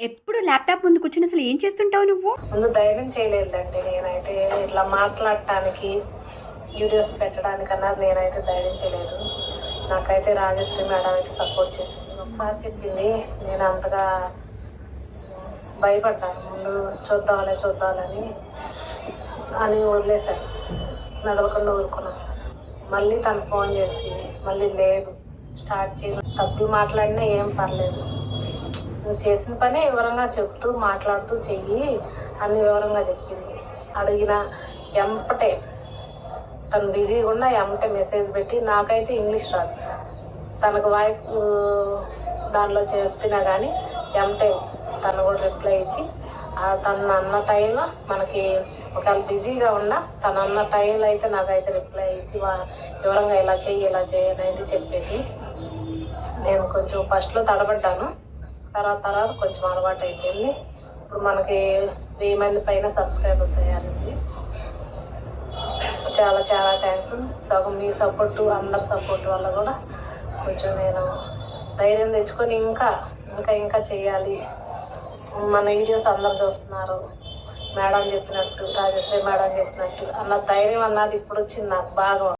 ఎప్పుడు ల్యాప్టాప్ ముందు కూర్చుని అసలు ఏం చేస్తుంటావు నువ్వు? ముందు ధైర్యం చేయలేదండి. నేనైతే ఇట్లా మాట్లాడటానికి వీడియోస్ పెట్టడానికన్నా నేనైతే ధైర్యం చేయలేదు. నాకైతే రాజశ్రీ మేడం అయితే సపోర్ట్ చేసింది. ఒకసారి చెప్పింది, నేను అంతగా భయపడ్డాను. ముందు చూద్దామని అని వదిలేశాను, నడవకుండా ఊరుకున్నాను. మళ్ళీ తను ఫోన్ చేసి మళ్ళీ లేదు స్టార్ట్ చేసి తప్పులు మాట్లాడినా ఏం పర్లేదు, నువ్వు చేసిన పని వివరంగా చెప్తూ మాట్లాడుతూ చెయ్యి అని వివరంగా చెప్పింది. అడిగిన ఎంపటే తను బిజీగా ఉన్న ఎంపటే మెసేజ్ పెట్టి, నాకైతే ఇంగ్లీష్ రాదు, తనకు వాయిస్ దానిలో చెప్పినా కానీ ఎంపటే తను కూడా రిప్లై ఇచ్చి తను అన్న టైంలో మనకి ఒకవేళ బిజీగా ఉన్నా తను అన్న టైంలో అయితే నాకైతే రిప్లై ఇచ్చి వివరంగా ఇలా చెయ్యి అనేది చెప్పేది. నేను కొంచెం ఫస్ట్లో తడబడ్డాను, తర్వాత కొంచెం అలవాటు అయిపోయింది. ఇప్పుడు మనకి 1000 మంది పైన సబ్స్క్రైబర్స్ అయ్యారండి. చాలా చాలా థ్యాంక్స్. సగం మీ సపోర్టు, అందరి సపోర్ట్ వల్ల కూడా కొంచెం నేను ధైర్యం తెచ్చుకొని ఇంకా చేయాలి. మన వీడియోస్ అందరు చూస్తున్నారు, మేడం చెప్పినట్టు, రాజశ్రీ మేడం చెప్పినట్టు అన్న ధైర్యం అన్నది ఇప్పుడు వచ్చింది నాకు బాగా.